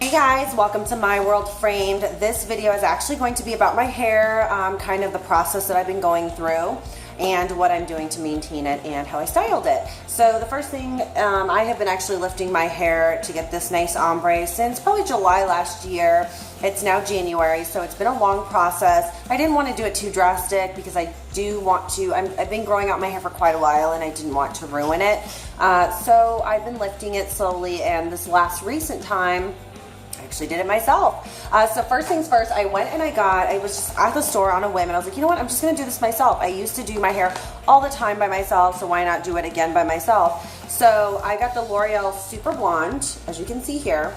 Hey guys, welcome to My World Framed. This video is actually going to be about my hair, kind of the process that I've been going through and what I'm doing to maintain it and how I styled it. So the first thing, I have been actually lifting my hair to get this nice ombre since probably July last year. It's now January, so it's been a long process. I didn't want to do it too drastic because I do want to, I've been growing out my hair for quite a while and I didn't want to ruin it. So I've been lifting it slowly, and this last recent time, I actually did it myself. So first things first, I went and I was just at the store on a whim and I was like, you know what, I'm just gonna do this myself. I used to do my hair all the time by myself, so why not do it again by myself? So I got the L'Oreal Super Blonde, as you can see here,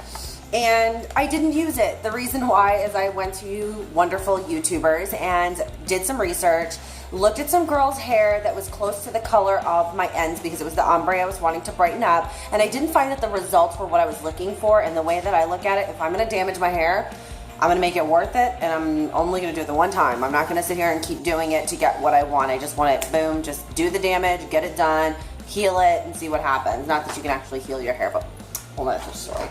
and I didn't use it. The reason why is I went to wonderful YouTubers and did some research, looked at some girl's hair that was close to the color of my ends because it was the ombre I was wanting to brighten up, and I didn't find that the results were what I was looking for. And the way that I look at it, if I'm going to damage my hair, I'm going to make it worth it, and I'm only going to do it the one time. I'm not going to sit here and keep doing it to get what I want. I just want it, boom, just do the damage, get it done, heal it, and see what happens. Not that you can actually heal your hair, but hold on, that's a story.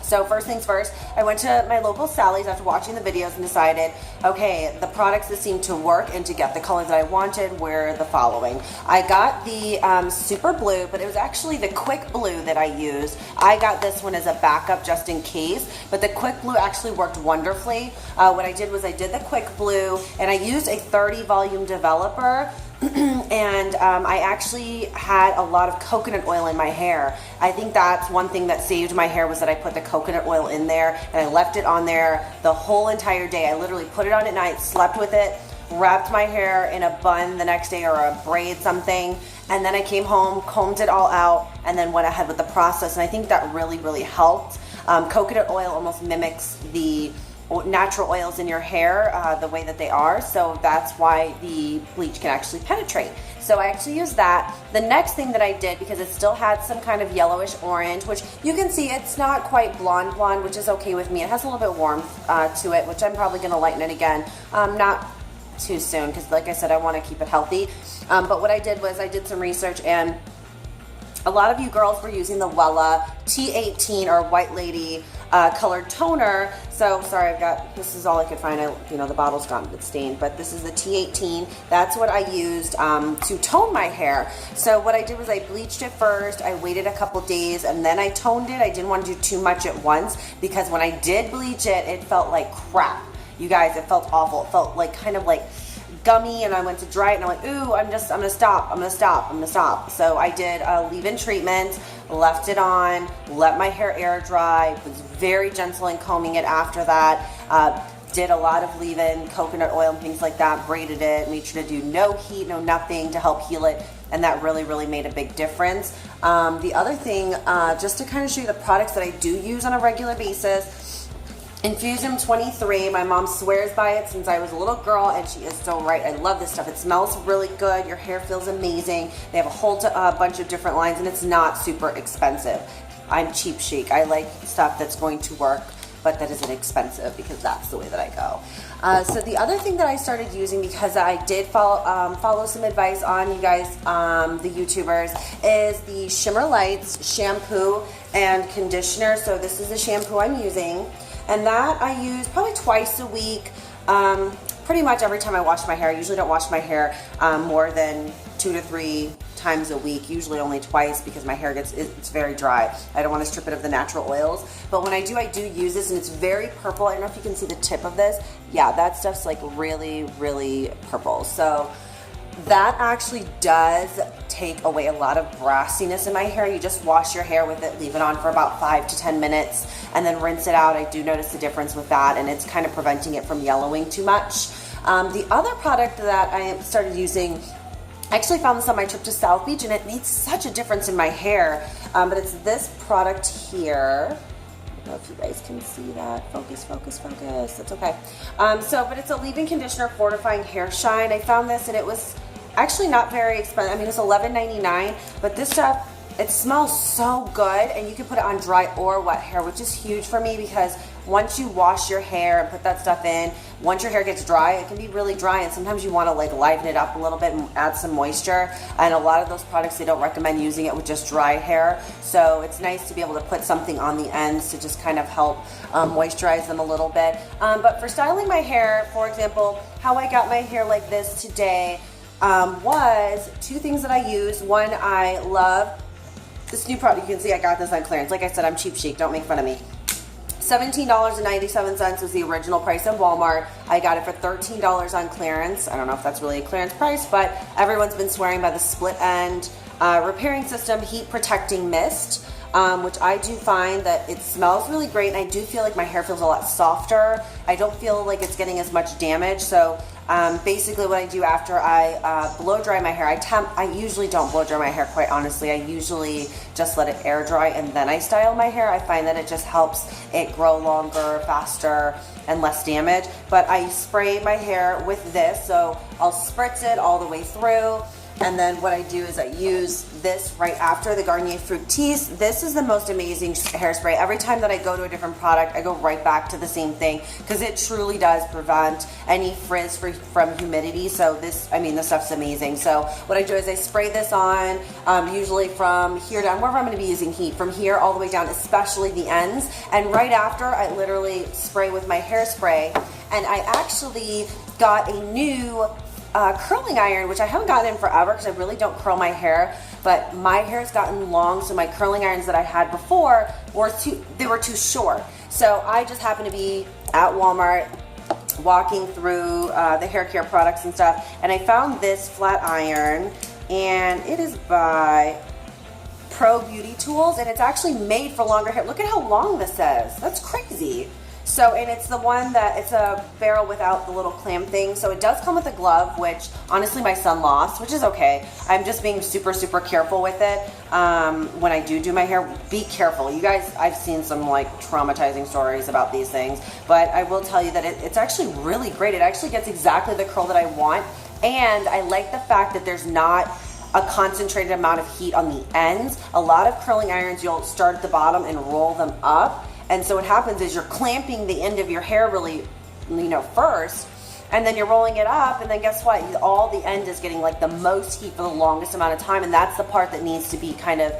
So first things first, I went to my local Sally's after watching the videos and decided, okay, the products that seemed to work and to get the color that I wanted were the following. I got the Super Blue, but it was actually the Quick Blue that I used. I got this one as a backup just in case, but the Quick Blue actually worked wonderfully. What I did was I did the Quick Blue, and I used a 30 volume developer. And I actually had a lot of coconut oil in my hair. I think that's one thing that saved my hair, was that I put the coconut oil in there and I left it on there the whole entire day. I literally put it on at night, slept with it, wrapped my hair in a bun the next day or a braid something, and then I came home, combed it all out, and then went ahead with the process. And I think that really helped. Coconut oil almost mimics the natural oils in your hair the way that they are, so that's why the bleach can actually penetrate. So I actually used that. The next thing that I did, because it still had some kind of yellowish orange, which you can see it's not quite blonde, which is okay with me. It has a little bit of warmth to it, which I'm probably going to lighten it again, not too soon, because like I said, I want to keep it healthy. But what I did was I did some research, and a lot of you girls were using the Wella T18 or White Lady colored toner. So sorry, this is all I could find. The bottle's gotten a bit stained, but this is the T18. That's what I used to tone my hair. So what I did was I bleached it first. I waited a couple days and then I toned it. I didn't want to do too much at once, because when I did bleach it, it felt like crap. You guys, it felt awful. It felt like kind of like gummy, and I went to dry it and I'm like, ooh, I'm gonna stop. So I did a leave-in treatment, left it on, let my hair air dry, was very gentle in combing it after that, did a lot of leave-in coconut oil and things like that, braided it, made sure to do no heat, no nothing to help heal it, and that really made a big difference. The other thing, just to kind of show you the products that I do use on a regular basis, Infusium 23, my mom swears by it since I was a little girl, and she is so right. I love this stuff. It smells really good. Your hair feels amazing. They have a whole bunch of different lines, and it's not super expensive. I'm cheap chic. I like stuff that's going to work, but that isn't expensive, because that's the way that I go. So the other thing that I started using, because I did follow some advice on you guys, the YouTubers, is the Shimmer Lights shampoo and conditioner. So this is the shampoo I'm using, and that I use probably twice a week, pretty much every time I wash my hair. I usually don't wash my hair more than 2 to 3 times a week, usually only twice, because my hair it's very dry. I don't want to strip it of the natural oils, but when I do use this, and it's very purple. I don't know if you can see the tip of this. Yeah, that stuff's like really purple. So that actually does take away a lot of brassiness in my hair. You just wash your hair with it, leave it on for about 5 to 10 minutes, and then rinse it out. I do notice the difference with that, and it's kind of preventing it from yellowing too much. The other product that I started using, I actually found this on my trip to South Beach, and it made such a difference in my hair, but it's this product here. I don't know if you guys can see that. Focus. That's okay. But it's a leave-in conditioner fortifying hair shine. I found this, and it was actually not very expensive. I mean, it's $11.99, but this stuff it smells so good, and you can put it on dry or wet hair, which is huge for me because once you wash your hair and put that stuff in, once your hair gets dry, it can be really dry, and sometimes you want to like liven it up a little bit and add some moisture. And a lot of those products, they don't recommend using it with just dry hair. So it's nice to be able to put something on the ends to just kind of help moisturize them a little bit. But for styling my hair, for example, how I got my hair like this today was two things that I use. One, I love this new product. You can see I got this on clearance. Like I said, I'm cheap chic. Don't make fun of me. $17.97 was the original price in Walmart. I got it for $13 on clearance. I don't know if that's really a clearance price, but everyone's been swearing by the split end repairing system heat protecting mist, which I do find that it smells really great, and I do feel like my hair feels a lot softer. I don't feel like it's getting as much damage. So basically what I do after I blow dry my hair, I usually don't blow dry my hair, quite honestly. I usually just let it air dry and then I style my hair. I find that it just helps it grow longer, faster, and less damage. But I spray my hair with this, so I'll spritz it all the way through. And then what I do is I use this right after, the Garnier Fructis. This is the most amazing hairspray. Every time that I go to a different product, I go right back to the same thing because it truly does prevent any frizz from humidity. So this stuff's amazing. So what I do is I spray this on, usually from here down, wherever I'm going to be using heat, from here all the way down, especially the ends. And right after, I literally spray with my hairspray. And I actually got a new curling iron, which I haven't gotten in forever because I really don't curl my hair, but my hair has gotten long, so my curling irons that I had before were too short. So I just happened to be at Walmart walking through the hair care products and stuff, and I found this flat iron, and it is by Pro Beauty Tools, and it's actually made for longer hair. Look at how long this is. That's crazy. So, and it's the one that, it's a barrel without the little clam thing. So it does come with a glove, which honestly my son lost, which is okay. I'm just being super, super careful with it. When I do my hair, be careful. You guys, I've seen some like traumatizing stories about these things, but I will tell you that it's actually really great. It actually gets exactly the curl that I want. And I like the fact that there's not a concentrated amount of heat on the ends. A lot of curling irons, you'll start at the bottom and roll them up. And so what happens is you're clamping the end of your hair really, first, and then you're rolling it up, and then guess what? All the end is getting like the most heat for the longest amount of time, and that's the part that needs to be kind of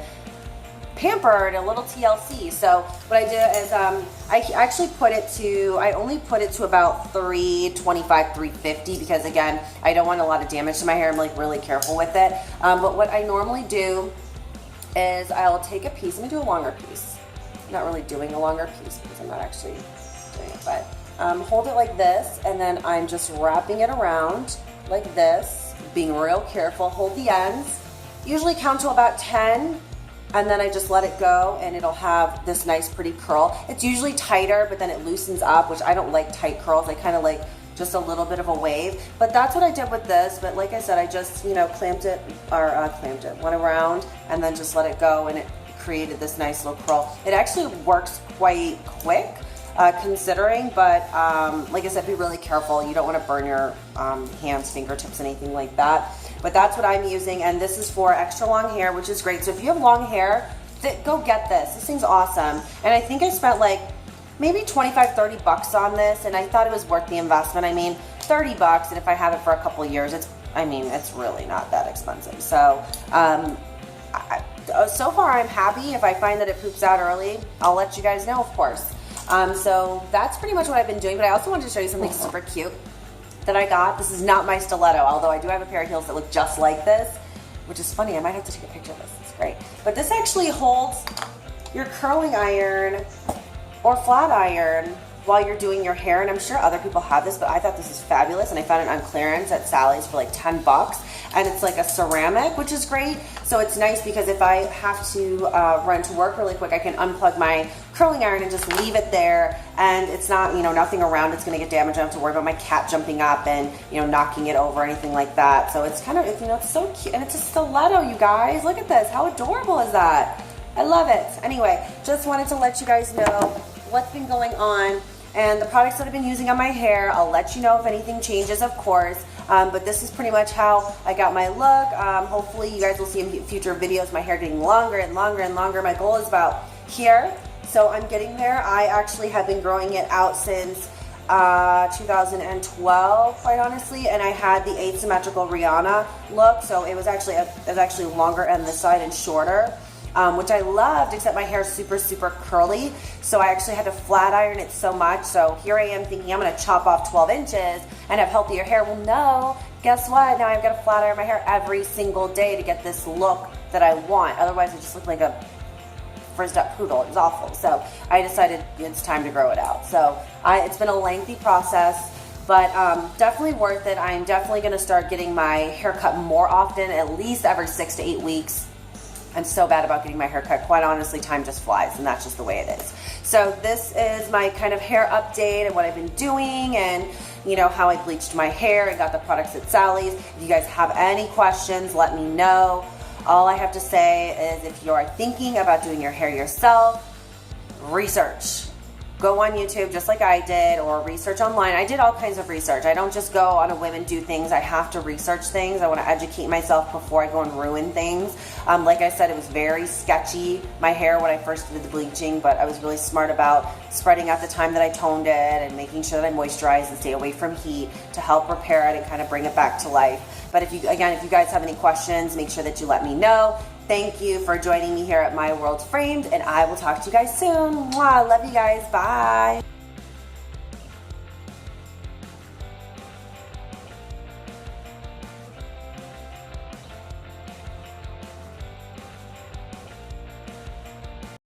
pampered, a little TLC. So what I did is I actually I only put it to about 325, 350 because again, I don't want a lot of damage to my hair. I'm like really careful with it. But what I normally do is I'll take a piece. Let me do a longer piece. I'm not really doing a longer piece because I'm not actually doing it, but hold it like this, and then I'm just wrapping it around like this, being real careful. Hold the ends, usually count to about 10, and then I just let it go, and it'll have this nice pretty curl. It's usually tighter, but then it loosens up, which I don't like tight curls. I kind of like just a little bit of a wave, but that's what I did with this. But like I said, I just clamped it, went around, and then just let it go, and it created this nice little curl. It actually works quite quick considering, but like I said, be really careful. You don't want to burn your hands, fingertips, anything like that. But that's what I'm using, and this is for extra long hair, which is great. So if you have long hair, go get this. This thing's awesome. And I think I spent like maybe 25, 30 bucks on this, and I thought it was worth the investment. I mean, 30 bucks, and if I have it for a couple of years, it's really not that expensive. So so far I'm happy. If I find that it poops out early, I'll let you guys know, of course. So that's pretty much what I've been doing, but I also wanted to show you something super cute that I got. This is not my stiletto, although I do have a pair of heels that look just like this, which is funny. I might have to take a picture of this. It's great. But this actually holds your curling iron or flat iron while you're doing your hair, and I'm sure other people have this, but I thought this is fabulous, and I found it on clearance at Sally's for like 10 bucks, and it's like a ceramic, which is great. So it's nice because if I have to run to work really quick, I can unplug my curling iron and just leave it there, and it's not, nothing around it's gonna get damaged. I don't have to worry about my cat jumping up and, knocking it over or anything like that. So it's kind of, it's so cute, and it's a stiletto, you guys. Look at this, how adorable is that? I love it. Anyway, just wanted to let you guys know what's been going on and the products that I've been using on my hair. I'll let you know if anything changes, of course. But this is pretty much how I got my look. Hopefully you guys will see in future videos my hair getting longer and longer and longer. My goal is about here, so I'm getting there. I actually have been growing it out since 2012, quite honestly, and I had the asymmetrical Rihanna look, so it was actually longer on this side and shorter, which I loved, except my hair is super curly, so I actually had to flat iron it so much. So here I am thinking I'm going to chop off 12 inches and have healthier hair. Well, no, guess what? Now I've got to flat iron my hair every single day to get this look that I want. Otherwise I just look like a frizzed up poodle. It was awful. So I decided it's time to grow it out. So it's been a lengthy process, but definitely worth it. I'm definitely going to start getting my hair cut more often, at least every 6 to 8 weeks. I'm so bad about getting my hair cut. Quite honestly, time just flies, and that's just the way it is. So this is my kind of hair update and what I've been doing, and you know, how I bleached my hair and got the products at Sally's. If you guys have any questions, let me know. All I have to say is, if you're thinking about doing your hair yourself, research. Go on YouTube just like I did, or research online. I did all kinds of research. I don't just go on a whim and do things. I have to research things. I want to educate myself before I go and ruin things. Like I said, it was very sketchy, my hair, when I first did the bleaching, but I was really smart about spreading out the time that I toned it and making sure that I moisturize and stay away from heat to help repair it and kind of bring it back to life. But if you guys have any questions, make sure that you let me know. Thank you for joining me here at My World Framed, and I will talk to you guys soon. Mwah, love you guys. Bye.